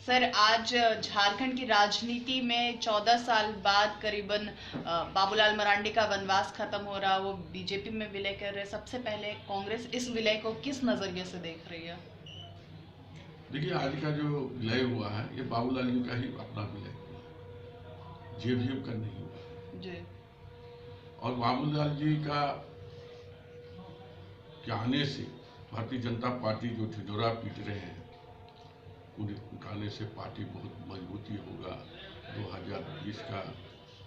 Sir, आज झारखंड की राजनीति में 14 साल बाद करीबन बाबूलाल मरांडी का वनवास खत्म हो रहा, वो बीजेपी में विलय कर रहे। सबसे पहले कांग्रेस इस विलय को किस नजरिए से देख रही है? देखिए, आज का जो विलय हुआ है ये बाबूलाल जी का ही अपना विलय हुआ, जेवीएम का नहीं हुआ। जी। और बाबूलाल जी का के आने से भारतीय जनता पार्टी जो ढिढोरा पीट रहे हैं उनके आने से पार्टी बहुत मजबूती होगा। 2020 का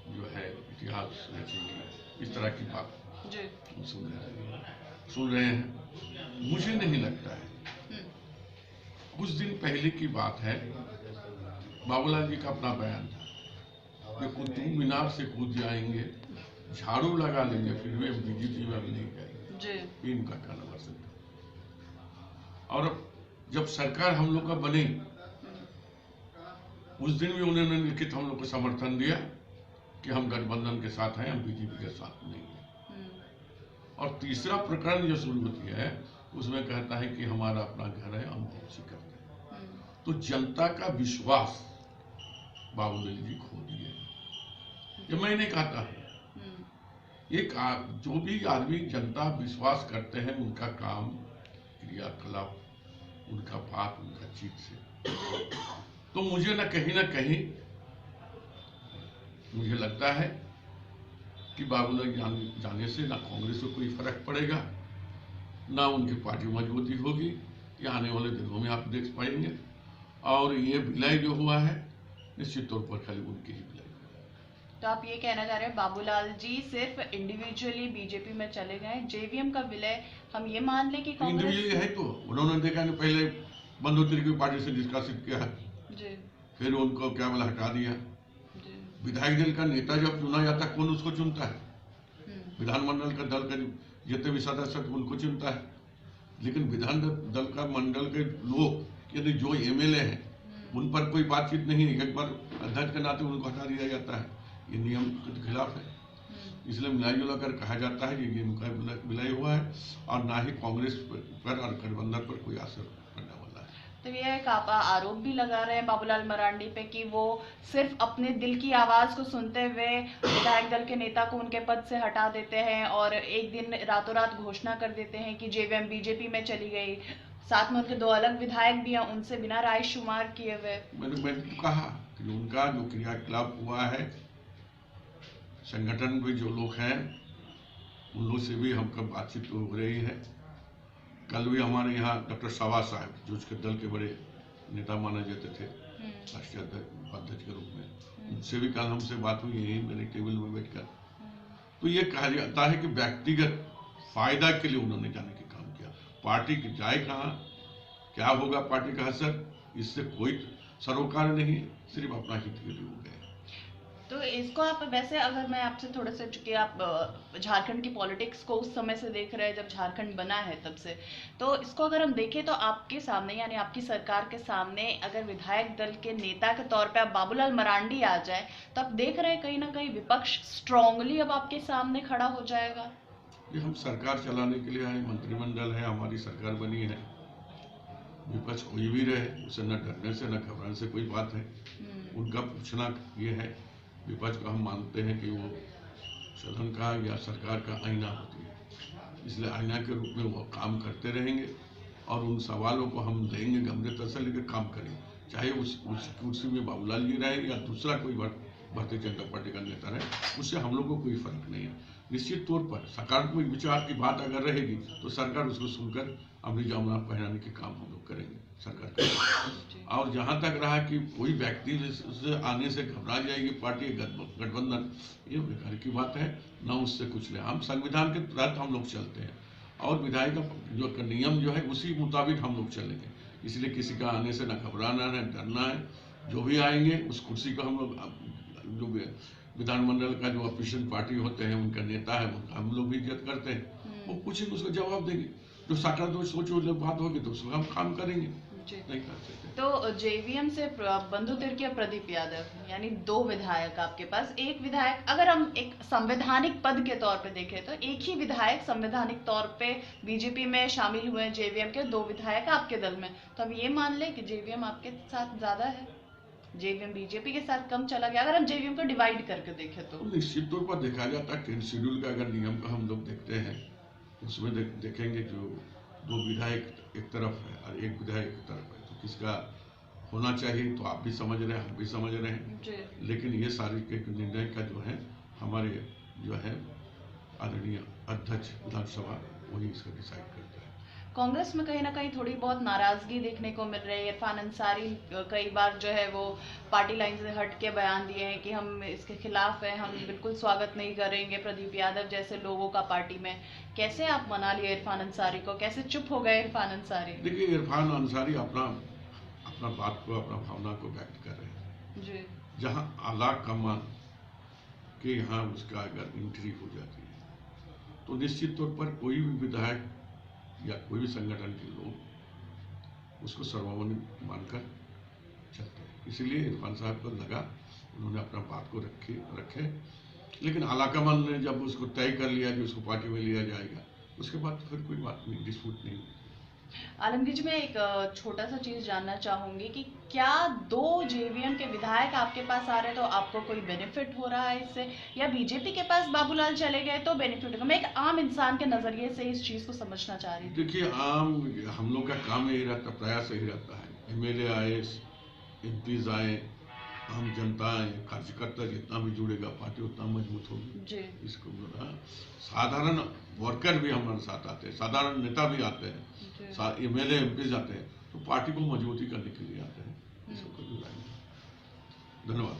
जो है इतिहास रचेगी, इस तरह की बात जी। हम सुन रहे हैं। मुझे नहीं लगता है। कुछ दिन पहले की बात है, बाबूलाल जी का अपना बयान था कि कुतुब मीनार से कूद जाएंगे, झाड़ू लगा लेंगे, फिर भी बीजेपी में भी नहीं जाएंगे। ये इनका कहना वर्षन था। और जब सरकार हम लोग का बनी उस दिन भी उन्होंने लिखित हम लोग को समर्थन दिया कि हम गठबंधन के साथ हैं, हम बीजेपी के साथ नहीं है। और तीसरा प्रकरण जो शुरू होती है उसमें कहता है कि हमारा अपना घर है, हम वापसी करते हैं। तो जनता का विश्वास बाबूलाल जी खो दिए। ये मैं नहीं कहता हूं, एक जो भी आदमी जनता विश्वास करते हैं उनका काम, क्रियाकलाप, उनका बात, उनका चीज से तो मुझे न कहीं मुझे लगता है कि बाबूलाल जाने से ना कांग्रेस को कोई फर्क पड़ेगा, ना उनकी पार्टी मजबूती होगी। ये आने वाले दिनों में आप देख पाएंगे। और ये विलय जो हुआ है निश्चित तौर पर खाली उनकी ही विलय। तो आप ये कहना चाह रहे हैं बाबूलाल जी सिर्फ इंडिविजुअली बीजेपी में चले गए, जेवीएम का विलय हम ये मान लें कि कांग्रेस इंडिविजुअली है तो उन्होंने देखा नहीं, पहले बंदोत्री की पार्टी से निष्कासित किया जी, फिर उनको क्या बोला हटा दिया। विधायक दल का नेता जब चुना जाता है कौन उसको चुनता है? विधानमंडल का दल का जितने भी सदस्य उनको चुनता है। लेकिन विधान दल का मंडल के लोग यदि जो एमएलए हैं उन पर कोई बातचीत नहीं है, एक बार अध्यक्ष के नाते उनको हटा दिया जाता है। ये नियम के खिलाफ है। इसलिए मिला जुला कर कहा जाता है कि ये उनका विलय हुआ है और ना ही कांग्रेस पर और गठबंधन पर कोई असर पड़ने वाला है। तो ये एक आप आरोप भी लगा रहे हैं बाबूलाल मरांडी पे कि वो सिर्फ अपने दिल की आवाज को सुनते हुए विधायक दल के नेता को उनके पद से हटा देते हैं और एक दिन रातों रात घोषणा कर देते हैं कि जेवीएम बीजेपी में चली गई। साथ में उनके दो अलग विधायक भी हैं, उनसे बिना राय शुमार किए हुए। मैंने तो कहा कि उनका जो क्रियाकलाप हुआ है, संगठन में जो लोग हैं उन लोग से भी हमको बातचीत हो रही है। कल भी हमारे यहाँ डॉक्टर शाबाज साहब जो उसके दल के बड़े नेता माने जाते थे राष्ट्रीय अध्यक्ष के रूप में, उनसे भी कल हमसे बात हुई यही मेरे टेबल में बैठकर। तो ये कहा जाता है कि व्यक्तिगत फायदा के लिए उन्होंने जाने के काम किया। पार्टी की जाए कहाँ, क्या होगा पार्टी का असर, इससे कोई सरोकार नहीं, सिर्फ अपना हित के लिए हो गए। तो इसको आप वैसे, अगर मैं आपसे थोड़ा सा, चूंकि आप झारखंड की पॉलिटिक्स को उस समय से देख रहे हैं जब झारखंड बना है तब से, तो इसको अगर हम देखें तो आपके सामने यानी आपकी सरकार के सामने अगर विधायक दल के नेता के तौर पे आप बाबूलाल मरांडी आ जाए तो आप देख रहे हैं कहीं ना कहीं विपक्ष स्ट्रांगली अब आपके सामने खड़ा हो जाएगा। ये हम सरकार चलाने के लिए आए, मंत्रिमंडल है, हमारी सरकार बनी है। विपक्ष कोई भी रहे उसे न डरने से न घबराने से कोई बात है। उनका पूछना ये है, विपक्ष को हम मानते हैं कि वो सदन का या सरकार का आईना होती है, इसलिए आईना के रूप में वो काम करते रहेंगे और उन सवालों को हम लेंगे, गंभीरता से लेकर काम करेंगे। चाहे उस कुर्सी में बाबूलाल जी रहे या दूसरा कोई भारतीय जनता पार्टी का नेता रहे, उससे हम लोग को कोई फर्क नहीं है। निश्चित तौर पर सकारात्मक विचार की बात अगर रहेगी तो सरकार उसको सुनकर अमली जामुना पहनाने के काम हम लोग करेंगे सरकार का। और जहां तक रहा कि कोई व्यक्ति से आने से घबरा जाएगी पार्टी गठबंधन, ये बेकार की बात है, ना उससे कुछ ले। हम संविधान के तहत हम लोग चलते हैं और विधायक जो नियम जो है उसी मुताबिक हम लोग चलेंगे। इसलिए किसी का आने से न घबराना है, डरना है। जो भी आएंगे उस कुर्सी को हम लोग, जो विधानमंडल का जो अपोजिशन पार्टी होते हैं उनका नेता है उनका हम लोग भी इज्जत करते हैं, वो पूछेंगे उसको जवाब देंगे। जो सकारात्मक सोच बात होगी तो उसको हम काम करेंगे। जी। नहीं कर सकते। तो जेवीएम से बंधु तिर्की और प्रदीप यादव यानी 2 विधायक आपके पास, एक विधायक अगर हम एक संवैधानिक पद के तौर पे देखें तो एक ही विधायक संवैधानिक तौर पे बीजेपी में शामिल हुए हैं, जेवीएम के 2 विधायक आपके दल में, तो हम ये मान लें कि जेवीएम आपके साथ ज्यादा है, जेवीएम बीजेपी के साथ कम चला गया, अगर हम जेवीएम को डिवाइड करके देखें तो निश्चित तौर पर देखा जाता है 10 शेड्यूल का अगर नियम का हम लोग देखते हैं, उसमें देखेंगे जो 2 विधायक एक तरफ है और 1 विधायक एक तरफ है, तो किसका होना चाहिए तो आप भी समझ रहे हैं, हम भी समझ रहे हैं। लेकिन ये सारी के निर्णय का जो है हमारे जो है आदरणीय अध्यक्ष विधानसभा वही इसका डिसाइड करता है। कांग्रेस में कहीं ना कहीं थोड़ी बहुत नाराजगी देखने को मिल रही है। इरफान अंसारी कई बार जो है वो पार्टी लाइन से हट के बयान दिए हैं कि हम इसके खिलाफ हैं, हम बिल्कुल स्वागत नहीं करेंगे प्रदीप यादव जैसे लोगों का पार्टी में। कैसे आप मना लिए इरफान अंसारी को, कैसे चुप हो गए इरफान अंसारी? देखिए, इरफान अंसारी अपना बात को, अपना भावना को व्यक्त कर रहे हैं जी। जहाँ आला कमान के यहाँ उसका अगर एंट्री हो जाती है तो निश्चित तौर पर कोई भी विधायक या कोई भी संगठन के लोग उसको सर्वमान्य मानकर चलते हैं। इसलिए इरफान साहब को लगा, उन्होंने अपना बात को रखे, लेकिन आलाकमान ने जब उसको तय कर लिया कि उसको पार्टी में लिया जाएगा, उसके बाद फिर कोई बात नहीं, डिस्प्यूट नहीं। आलमगीर जी, मैं एक छोटा सा चीज जानना चाहूंगी कि क्या 2 जेवीएम के विधायक आपके पास आ रहे हैं तो आपको कोई बेनिफिट हो रहा है इससे, या बीजेपी के पास बाबूलाल चले गए तो बेनिफिट होगा? मैं एक आम इंसान के नजरिए से इस चीज को समझना चाह रही हूँ। देखिए, हम लोग का काम यही रहता, प्रयास यही रहता है, एमएलए आए, एमपीज आए, आम जनता आए, कार्यकर्ता जितना भी जुड़ेगा पार्टी उतना मजबूत होगी। इसको साधारण वर्कर भी हमारे साथ आते हैं, साधारण नेता भी आते हैं, एमएलए एमपी आते हैं, तो पार्टी को मजबूती करने के लिए आते हैं। इसको धन्यवाद।